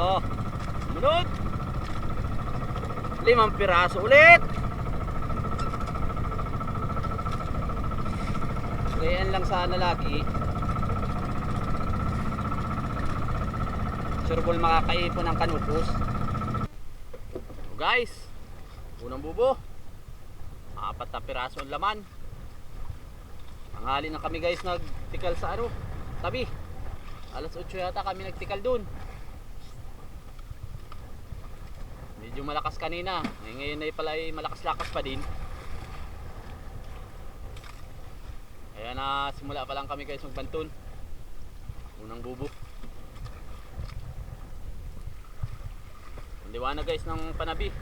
Oh, sumunod. 5 piraso ulit. Ganyan lang sana lagi. Surbol makakaipon ng kanupos. So guys, unang bubo. 4 na piraso ang laman. Tanghali na kami guys nagtikal sa tabi. Alas 8 yata kami nagtikal dun. Medyo malakas kanina. Ngayon ay pala ay malakas-lakas pa din. Kaya na simula pa lang kami guys magbanton. Unang bubo. Ang liwanag guys ng panabi.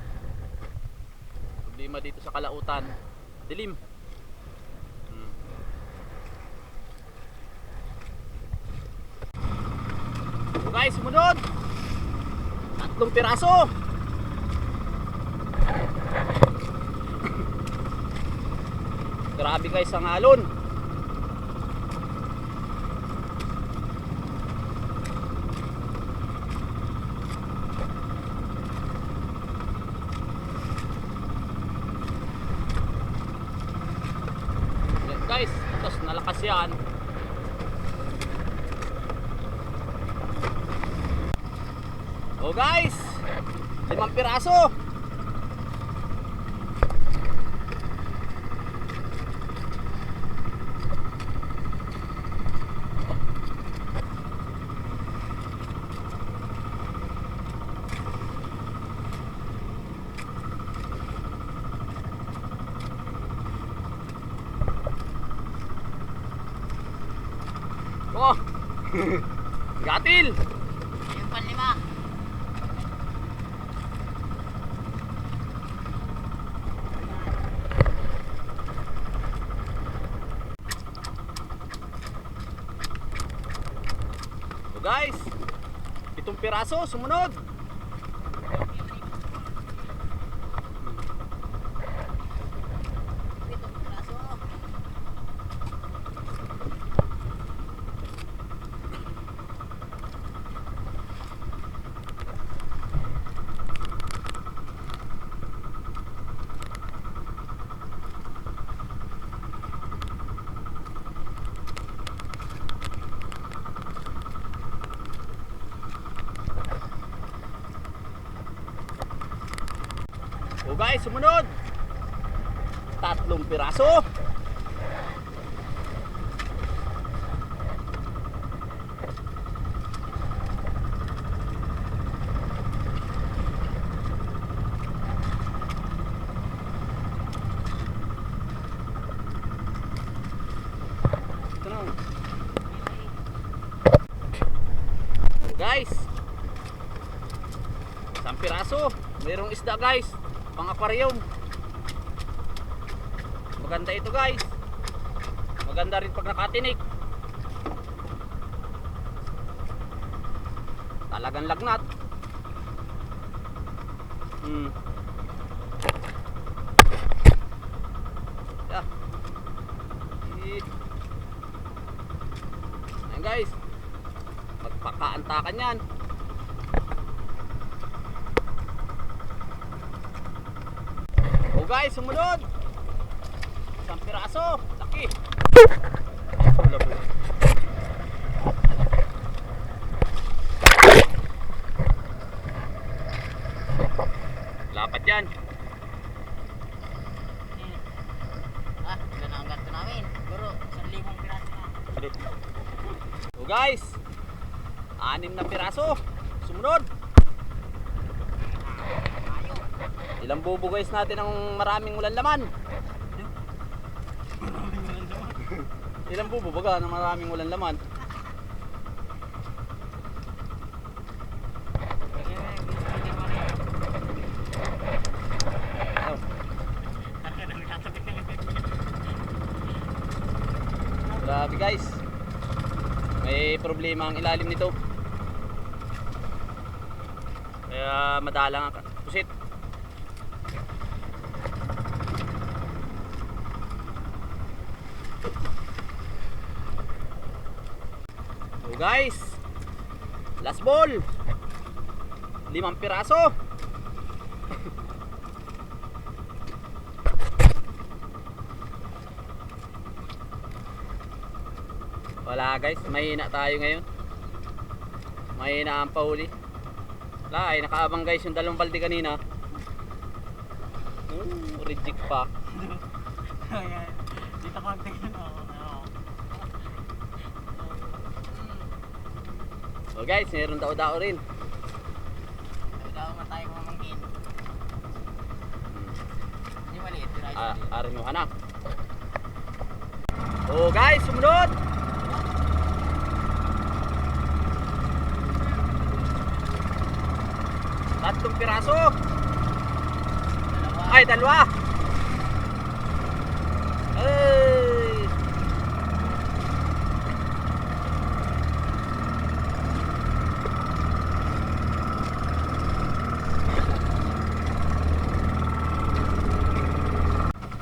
Problema dito sa Kalautan. Dilim. So guys, sumunod. 3 piraso. Grabe guys ang alon. Yan guys, tapos nalakas yan. Oh guys, 5 piraso. Oh, gatil. Yung panlima. So guys, 7 piraso sumunod. So guys, sumunod 3 piraso. Ito na. So guys, 1 piraso. Mayroong isda guys, pang aquarium. Maganda ito guys. Maganda rin pag nakatinik. Talagang lagnat. Yeah. Ayan guys, magpakaantakan yan. Oh guys, sumunod 1 piraso, laki. Lapat yan. Ilan ang ganto namin? Siguro, 1,000 piraso na. So guys, 6 na piraso sumunod. Ilang bubo guys natin ang maraming ulan laman. Ilang bubo baga na maraming ulan laman. Grabe guys, may problema ang ilalim nito. Kaya madalang ang pusit. So guys, last ball. 5 piraso. Wala guys, mahina tayo ngayon. Mahina ang pauli. Wala, ay nakaabang guys yung 2 balde kanina. Reject pa. Ayan. Dito konti yun ako. So guys, meron daw rin. Daw nga tayo mamangkin. Hindi maliit. Arin mo na. Oh guys, sumunod. Tatlong piraso. Ay, 2. Ay.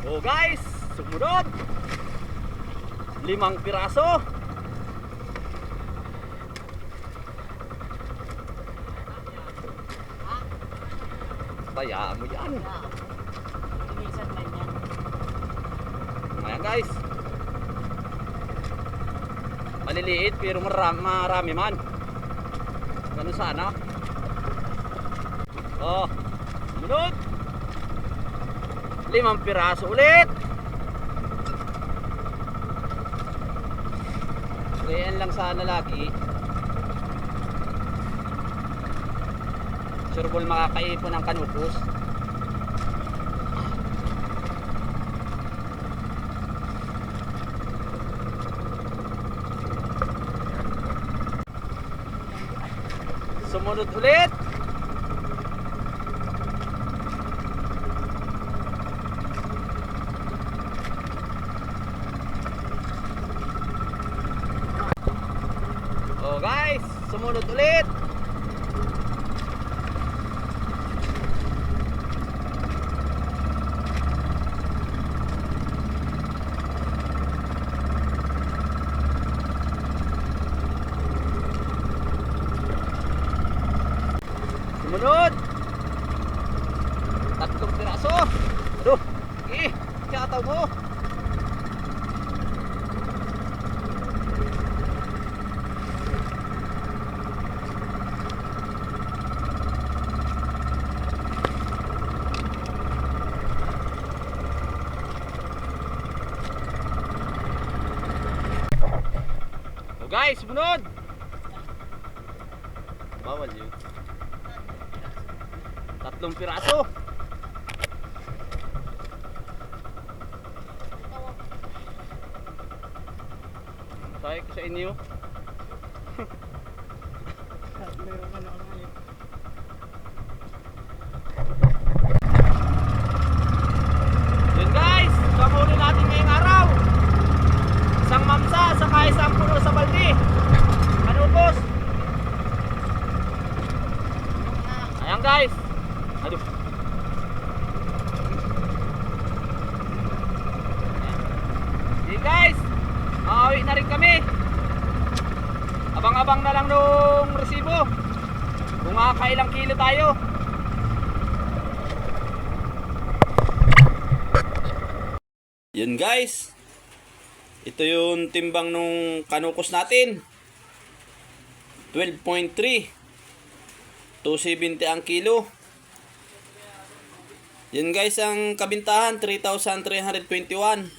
Oh guys, sumunod. 5 piraso. Bayaan mo yan. Minsan lang yan. Ayan guys. Maliliit pero marami man. Ganun sana. Oh, sunod. 5 piraso ulit. Ganyan lang sana lagi. Sure ball makakaipon ng kanupos. Sumunod ulit. Oh guys, sumunod ulit. Sumunod. 3 piraso. Aduh, kataw mo. Oh guys, sumunod. Bawal yun. 3 piraso. Sabi ko sa inyo. Yun guys, kamuli natin ngayong araw. Isang mamsa, saka isang puno sa balde. Kanupos. Ayan guys. Aduh. Hey guys, maawi na rin kami. Abang-abang na lang nung resibo. Kung makakailang kilo tayo. Yun guys. Ito yung timbang nung kanukos natin. 12.3. 270 ang kilo. Yan guys ang kabintahan 3,321.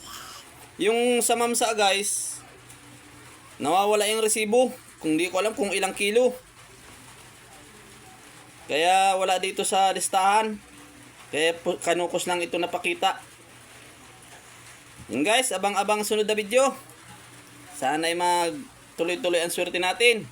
Yung sa mamsa guys, nawawala yung resibo. Kung di ko alam kung ilang kilo. Kaya wala dito sa listahan. Kaya kanukos lang ito napakita. Yan guys, abang-abang sunod na video. Sana ay magtuloy-tuloy ang swerte natin.